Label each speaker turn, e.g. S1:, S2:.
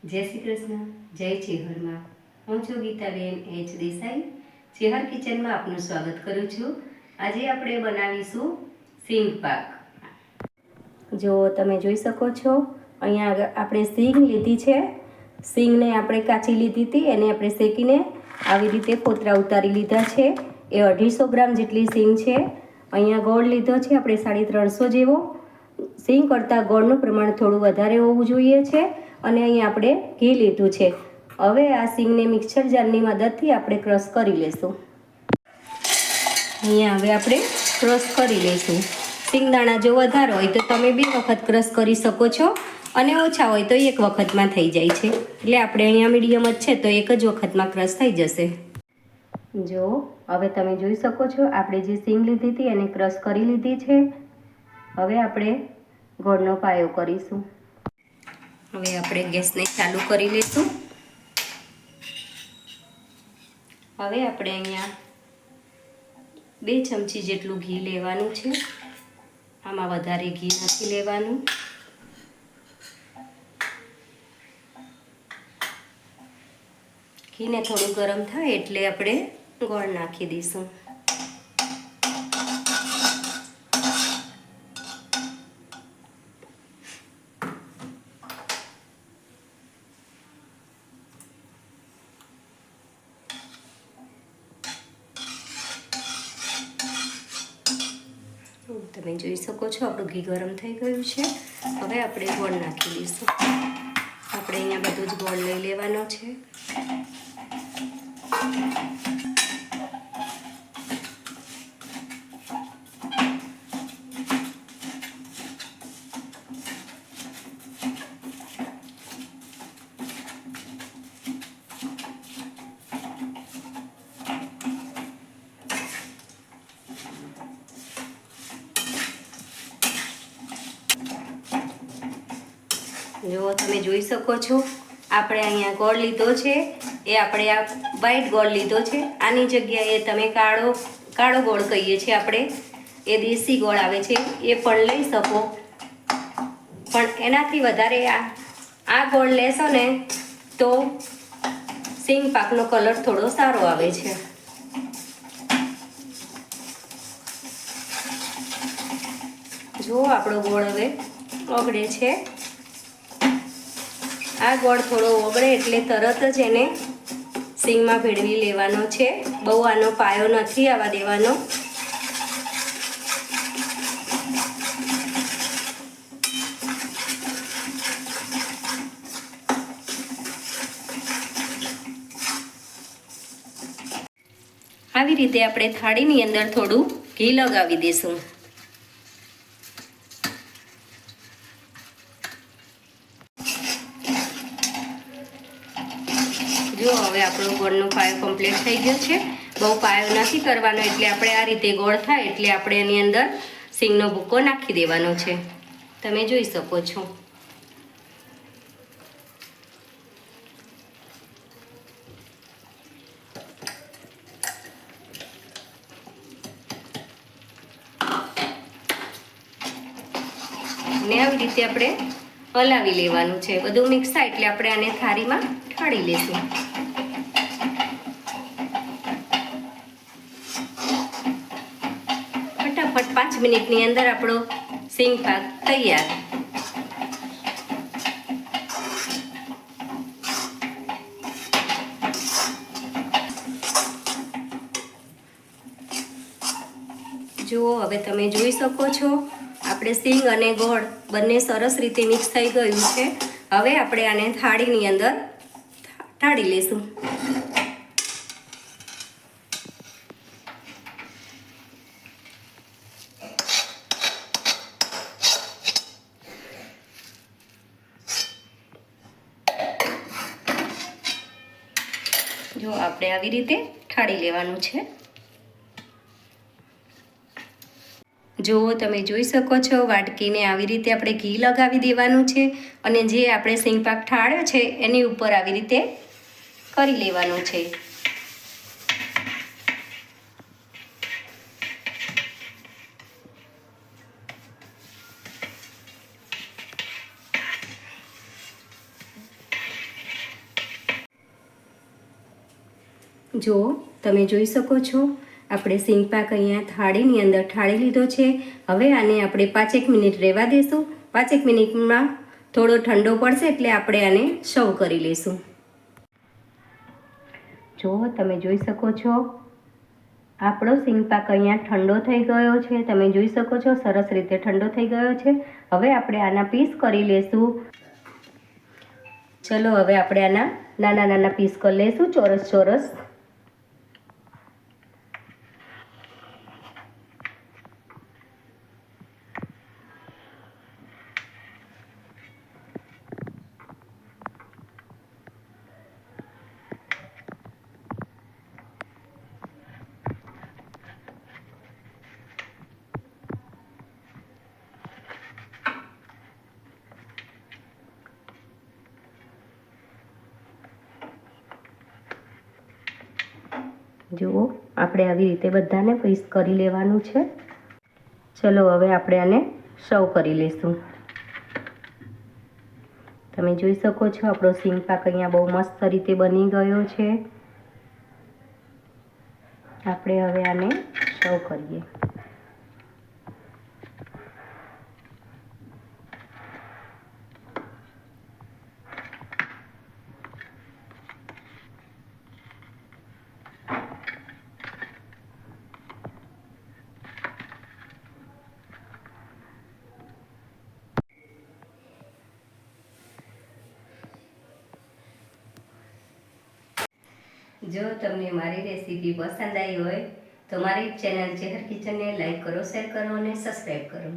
S1: જય શ્રી કૃષ્ણ, જય ચેહરમાં. હું છું ગીતાબેન એચ દેસાઈ. ચેહર કિચનમાં આપનું સ્વાગત કરું છું. આજે આપણે બનાવીશું સિંગ પાક. જો તમે જોઈ શકો છો, અહીંયા આપણે સિંગ લીધી છે. સિંગને આપણે કાચી લીધી હતી, એને આપણે શેકીને આવી રીતે ફોતરા ઉતારી લીધા છે. એ 250 ગ્રામ જેટલી સિંગ છે. અહીંયા ગોળ લીધો છે આપણે 350 જેવો. સિંગ કરતાં ગોળનું પ્રમાણ થોડું વધારે હોવું જોઈએ છે. અને અહીં આપણે ઘી લીધું છે. હવે આ સિંગને મિક્સર જારની મદદથી આપણે ક્રશ કરી લઈશું. અહીંયા હવે આપણે ક્રશ કરી લઈશું. સિંગદાણા જો વધારે હોય તો તમે 2 વખત ક્રશ કરી શકો છો, અને ઓછા હોય તો 1 વખતમાં થઈ જાય છે. એટલે આપણે અહીંયા મીડિયમ જ છે તો 1 જ વખતમાં ક્રશ થઈ જશે. જો હવે તમે જોઈ શકો છો, આપણે જે સિંગ લીધી હતી એને ક્રશ કરી લીધી છે. હવે આપણે ગોળનો પાયો કરીશું. હવે આપણે ગેસને ચાલુ કરી લઈશું. હવે આપણે અહીંયા 2 ચમચી જેટલું ઘી લેવાનું છે. આમાં વધારે ઘી નથી લેવાનું. ઘીને થોડું ગરમ થાય એટલે આપણે ગોળ નાખી દઈશું. તમે જોઈ શકો છો, આપણું ઘી ગરમ થઈ ગયું છે. હવે આપણે ગોળ નાખી દઈશું. આપણે અહીંયા બધો જ ગોળ લઈ લેવાનો છે. જો તમે જોઈ શકો છો, આપણે અહીંયા ગોળ લીધો છે. એ આપણે આ વ્હાઈટ ગોળ લીધો છે. આની જગ્યાએ તમે કાળો ગોળ કહીએ છીએ આપણે, એ દેશી ગોળ આવે છે, એ પણ લઈ શકો. પણ એનાથી વધારે આ ગોળ લેશો ને તો સિંગ પાકનો કલર થોડો સારો આવે છે. જો આપણો ગોળ હવે ઓગળે છે. આ ગોળ થોડો ઓગળે એટલે તરત જ એને સિંગમાં ભેળવી લેવાનો છે. બહુ આનો પાયો નથી આવવા દેવાનો. આવી રીતે આપણે થાળીની અંદર થોડું ઘી લગાવી દઈશું. જો હવે આપણો ગોળનો પાયો કમ્પ્લીટ થઈ ગયો છે. બહુ પાયો નથી કરવાનો, એટલે આપણે આ રીતે ગોળ થાય એટલે આપણે એની અંદર સિંગનો ભૂકો નાખી દેવાનો છે. તમે જોઈ શકો છો. ને આવી રીતે આપણે હલાવી લેવાનું છે. બધું મિક્સ થાય એટલે આપણે આને થાળીમાં ઠાળી લેશું. ફટાફટ 5 મિનિટની અંદર આપણો સિંગ પાક તૈયાર. જુઓ, હવે તમે જોઈ શકો છો, આપણે સિંગ અને ગોળ બંને સરસ રીતે મિક્સ થઈ ગયું છે. હવે આપણે આને થાળીની અંદર ઢાળી લઈશું. જો આપણે આવી રીતે ઢાળી લેવાનું છે. જો તમે જોઈ શકો છો, વાટકીને આવી રીતે આપણે ઘી લગાવી દેવાનું છે. અને જે આપણે સિંગ પાક ઠાળ્યો છે એની ઉપર આવી રીતે કરી લેવાનું છે. જો તમે જોઈ શકો છો, આપણે સિંગ પાક અહીંયા થાળીની અંદર ઠાળી લીધો છે. હવે આને આપણે 5 મિનિટ રહેવા દઈશું. 5 મિનિટમાં થોડો ઠંડો પડશે એટલે આપણે આને સર્વ કરી લઈશું. જો તમે જોઈ શકો છો, આપણો સિંગ પાક અહીંયા ઠંડો થઈ ગયો છે. તમે જોઈ શકો છો, સરસ રીતે ઠંડો થઈ ગયો છે. હવે આપણે આના પીસ કરી લઈશું. ચલો હવે આપણે આના નાના નાના પીસ કરી લઈશું, ચોરસ ચોરસ. જુઓ, આપણે આવી રીતે બધાને પીસ કરી લેવાનું છે. ચલો હવે આપણે આને સર્વ કરી લઈશું. તમે જોઈ શકો છો, આપણો સિંગ પાક અહીંયા બહુ મસ્ત રીતે બની ગયો છે. આપણે હવે આને સર્વ કરીએ. જો તમને મારી રેસીપી પસંદ આવી હોય તો મારી ચેનલ ચેહર કિચનને લાઈક કરો, શેર કરો અને સબસ્ક્રાઈબ કરો.